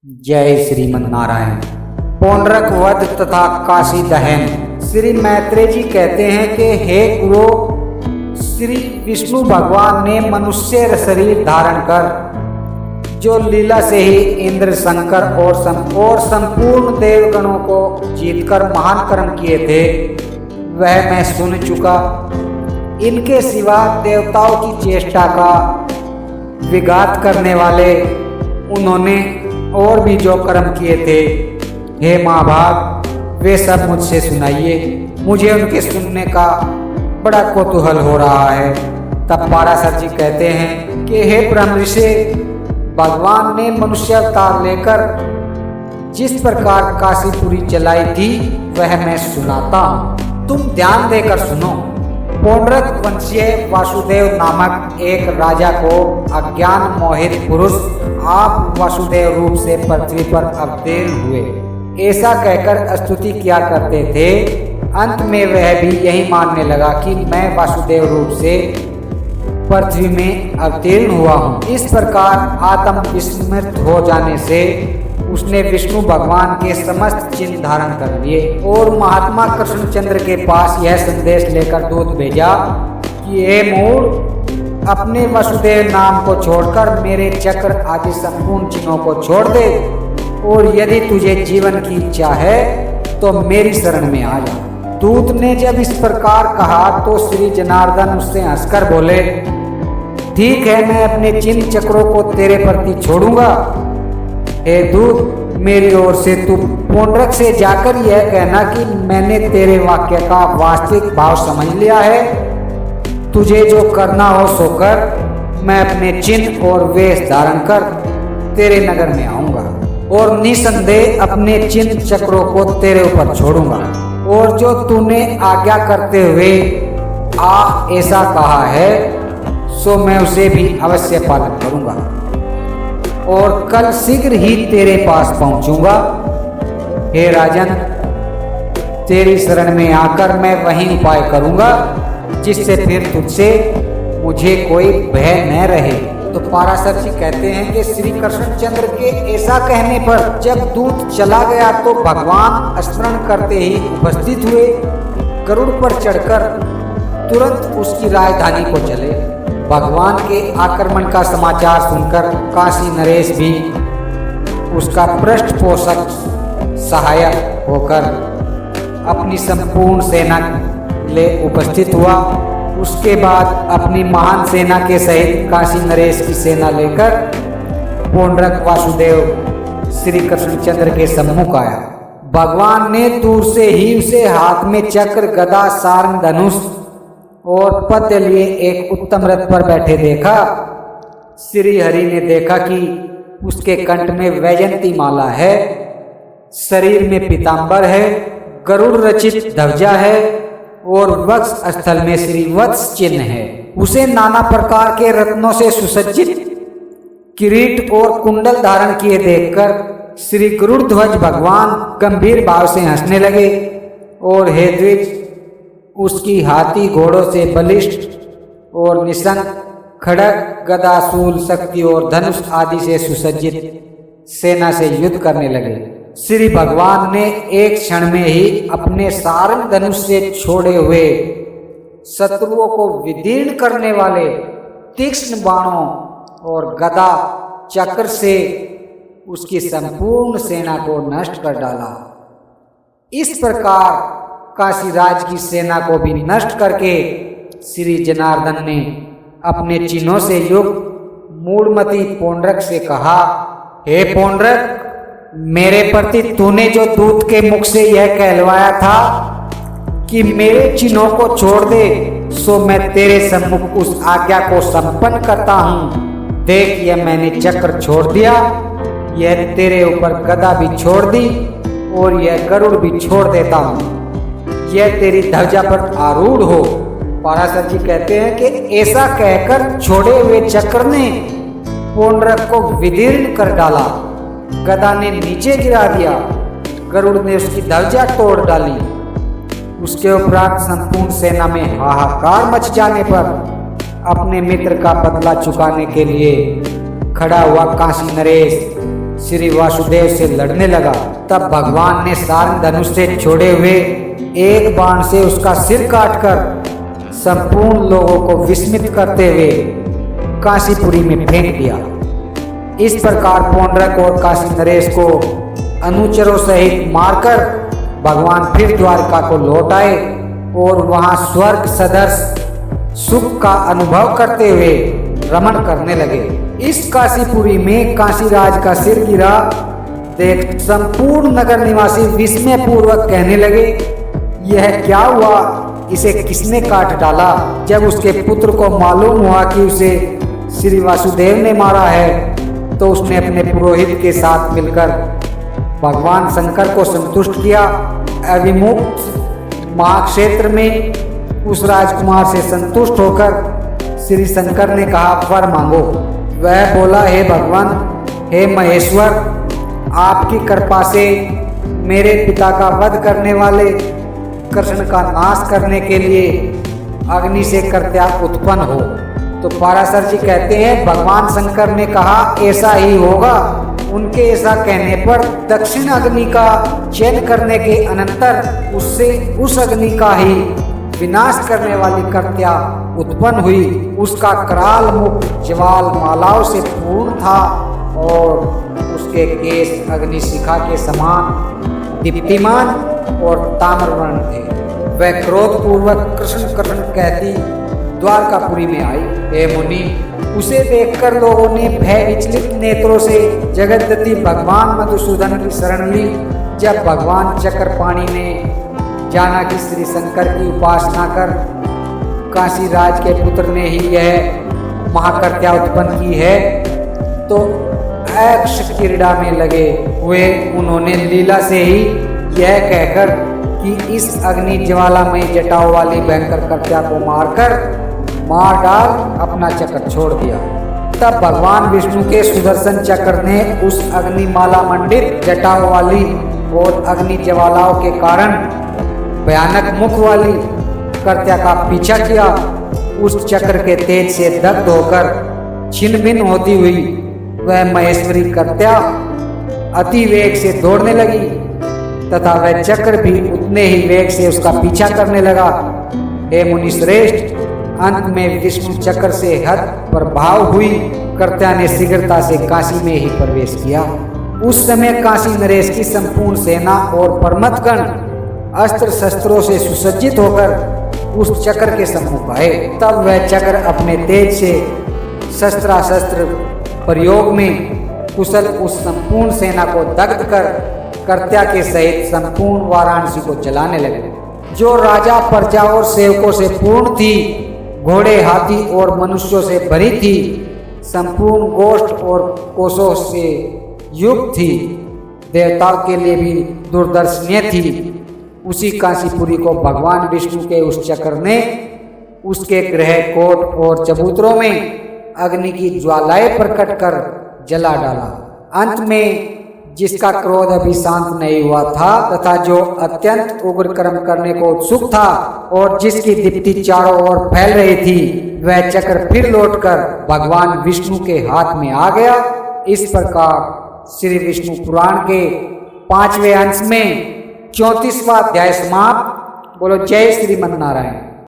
जय श्रीमन नारायण। पौंड्रक वध तथा काशी दहन। श्री मैत्रेय जी कहते हैं कि हे गुरु, श्री विष्णु भगवान ने मनुष्य शरीर धारण कर जो लीला से ही इंद्र, शंकर और संपूर्ण देवगणों को जीतकर महान कर्म किए थे, वह मैं सुन चुका। इनके सिवा देवताओं की चेष्टा का विघात करने वाले उन्होंने और भी जो कर्म किए थे, हे महाभाग, वे सब मुझसे सुनाइए। मुझे उनके सुनने का बड़ा कौतूहल हो रहा है। तब पाराशर जी कहते हैं कि हे ब्रह्मऋषि, भगवान ने मनुष्य अवतार लेकर जिस प्रकार काशीपुरी चलाई थी वह मैं सुनाता हूँ, तुम ध्यान देकर सुनो। पौंड्रक वंशीय वासुदेव नामक एक राजा को अज्ञान मोहित पुरुष आप वासुदेव रूप से पृथ्वी पर अवतीर्ण हुए, ऐसा कहकर स्तुति किया करते थे। अंत में वह भी यही मानने लगा कि मैं वासुदेव रूप से पृथ्वी में अवतीर्ण हुआ हूँ। इस प्रकार आत्म विस्मृत हो जाने से उसने विष्णु भगवान के समस्त चिन्ह धारण कर लिए और महात्मा कृष्णचंद्र के पास यह संदेश लेकर दूत भेजा कि हे मूढ़, अपने वसुदेव नाम को छोड़कर मेरे चक्र आदि संपूर्ण चिन्हों को छोड़ दे, और यदि तुझे जीवन की इच्छा है तो मेरी शरण में आ जा। दूत ने जब इस प्रकार कहा तो श्री जनार्दन उससे हंसकर बोले, ठीक है, मैं अपने चिन्ह चक्रों को तेरे प्रति छोड़ूंगा। हे दूत, मेरी ओर से तू पौंड्रक से जाकर यह कहना कि मैंने तेरे वाक्य का वास्तविक भाव समझ लिया है। तुझे जो करना हो सो कर, मैं अपने चिन्ह और वेश धारण कर तेरे नगर में आऊंगा और निसंदेह अपने चिन्ह चक्रों को तेरे ऊपर छोड़ूंगा, और जो तूने आज्ञा करते हुए ऐसा कहा है सो मैं उसे भी अवश्य पालन करूंगा और कल शीघ्र ही तेरे पास पहुंचूंगा। हे राजन, तेरी शरण में आकर मैं वही उपाय करूंगा जिससे फिर तुझसे मुझे कोई भय न रहे। तो पाराशर जी कहते हैं कि श्री कृष्णचंद्र के ऐसा कहने पर जब दूत चला गया तो भगवान स्मरण करते ही उपस्थित हुए। गरुड़ पर चढ़कर तुरंत उसकी राजधानी को चले। भगवान के आक्रमण का समाचार सुनकर काशी नरेश भी उसका पृष्ठपोषक सहायक होकर अपनी संपूर्ण सेना ले उपस्थित हुआ। उसके बाद अपनी महान सेना के सहित काशी नरेश की सेना लेकर पौंड्रक वासुदेव श्री कृष्णचंद्र के सम्मुख आया। भगवान ने दूर से ही उसे हाथ में चक्र, गदा, सारंग, धनुष और पद्य लिए एक उत्तम रथ पर बैठे देखा। श्री हरि ने देखा कि उसके कंठ में वैजंती माला है, शरीर में पीतांबर है, गरुड़ रचित ध्वजा है और वक्ष स्थल में श्री वत्स चिन्ह है। उसे नाना प्रकार के रत्नों से सुसज्जित किरीट और कुंडल धारण किए देखकर श्री गरुड़ ध्वज भगवान गंभीर भाव से हंसने लगे और हे द्विज, उसकी हाथी घोड़ों से बलिष्ठ और निशंक खड़ग, गदा, शूल, शक्ति और धनुष आदि से सुसज्जित सेना से युद्ध करने लगे। श्री भगवान ने एक क्षण में ही अपने सारंग धनुष से छोड़े हुए शत्रुओं को विदीर्ण करने वाले तीक्ष्ण बाणों और गदा चक्र से उसकी संपूर्ण सेना को नष्ट कर डाला। इस प्रकार काशी राज की सेना को भी नष्ट करके श्री जनार्दन ने अपने चिन्हों से युक्त मूढ़मती पौंड्रक से कहा, हे पौंड्रक, मेरे प्रति तूने जो दूत के मुख से यह कहलवाया था कि मेरे चिन्हों को छोड़ दे, सो मैं तेरे सम्मुख उस आज्ञा को संपन्न करता हूँ। देख, यह मैंने चक्र छोड़ दिया, यह तेरे ऊपर गदा भी छोड़ दी और यह गरुड़ भी छोड़ देता हूँ। यह तेरी ध्वजा पर आरूढ़ हो। पाराशर जी कहते हैं कि ऐसा कहकर छोड़े हुए चक्र ने पौंड्रक को विदीर्ण कर डाला, गदा ने नीचे गिरा दिया, गरुड़ ने उसकी ध्वजा तोड़ डाली। उसके उपरांत संपूर्ण सेना में हाहाकार मच जाने पर अपने मित्र का बदला चुकाने के लिए खड़ा हुआ काशी नरेश श्री वासुदेव से लड़ने लगा। तब भगवान ने सारंग धनुष से छोड़े हुए एक बाण से उसका सिर काटकर संपूर्ण लोगों को विस्मित करते हुए काशीपुरी में फेंक दिया। इस प्रकार पौंड्रक और काशी नरेश को अनुचरों सहित मारकर भगवान फिर द्वारका को लौट आए और वहां स्वर्ग सदृश सुख का अनुभव करते हुए रमण करने लगे। इस काशीपुरी में काशीराज का सिर गिरा देख संपूर्ण नगर निवासी विस्मय पूर्वक कहने लगे, यह क्या हुआ, इसे किसने काट डाला। जब उसके पुत्र को मालूम हुआ कि उसे श्री वासुदेव ने मारा है तो उसने अपने पुरोहित के साथ मिलकर भगवान शंकर को संतुष्ट किया। अविमुक्त महाक्षेत्र में उस राजकुमार से संतुष्ट होकर श्री शंकर ने कहा, वर मांगो। वह बोला, हे भगवान, हे महेश्वर, आपकी कृपा से मेरे पिता का वध करने वाले कृष्ण का नाश करने के लिए अग्नि से कर्त्या उत्पन्न हो। तो पाराशर जी कहते हैं, भगवान शंकर ने कहा ऐसा ही होगा। उनके ऐसा कहने पर दक्षिण अग्नि का चयन करने के अनंतर उससे उस अग्नि का ही विनाश करने वाली कर्त्या उत्पन्न हुई। उसका कराल मुख ज्वाल मालाओं से पूर्ण था और उसके केस अग्निशिखा के समान दीप्तिमान और ताम्रवर्ण थे। वह क्रोध पूर्वक कृष्ण कृष्ण कहती द्वारकापुरी में आई। हे मुनि, उसे देखकर लोगों ने भय विचलित नेत्रों से जगद्दती भगवान मधुसूदन की शरण ली। जब भगवान चक्रपाणि ने जाना कि श्री शंकर की उपासना कर काशीराज के पुत्र ने ही यह महाकर्त्या उत्पन्न की है तो अक्ष क्रीड़ा में लगे हुए उन्होंने लीला से ही यह कहकर कि इस अग्नि ज्वालामयी जटाओं वाली भयंकर कर्त्या को मार डाल अपना चक्र छोड़ दिया। तब भगवान विष्णु के सुदर्शन चक्र ने उस अग्निमाला मंडित जटाओं वाली और अग्नि ज्वालाओं के कारण भयानक मुख वाली कर्त्या का पीछा किया। उस चक्र के तेज से दग्ध होकर छिन्न भिन्न होती हुई वह महेश्वरी कर्त्या अति वेग से दौड़ने लगी तथा वह चक्र भी उतने ही वेग से उसका पीछा करने लगा। हे मुनि श्रेष्ठ, अंत में विष्णु चक्र से हद प्रभाव हुई कर्त्या ने शीघ्रता से काशी में ही प्रवेश किया। उस समय काशी नरेश की संपूर्ण सेना और परमतगण अस्त्र शस्त्रों से सुसज्जित होकर उस चक्र के सम्मुख आए। तब वह चक्र अपने तेज से शस्त्रास्त्र प्रयोग में कुशल उस संपूर्ण सेना को दग्ध कर कर्त्या के सहित संपूर्ण वाराणसी को जलाने लगे, जो राजा प्रजा और सेवकों से पूर्ण थी, घोड़े हाथी और मनुष्यों से भरी थी, संपूर्ण गोष्ठ और कोषों से युक्त थी, देवताओं के लिए भी दूरदर्शनीय थी। उसी काशीपुरी को भगवान विष्णु के उस चक्र ने उसके ग्रह कोट और चबूतरों में अग्नि की ज्वालाएं प्रकट कर जला डाला। अंत में जिसका क्रोध अभी शांत नहीं हुआ था तथा जो अत्यंत उग्र कर्म करने को उत्सुक था और जिसकी दीप्ति चारों ओर फैल रही थी, वह चक्र फिर लौटकर भगवान विष्णु के हाथ में आ गया। इस प्रकार श्री विष्णु पुराण के 5वें अंश में 34वां अध्याय समाप्त। बोलो जय श्रीमन नारायण।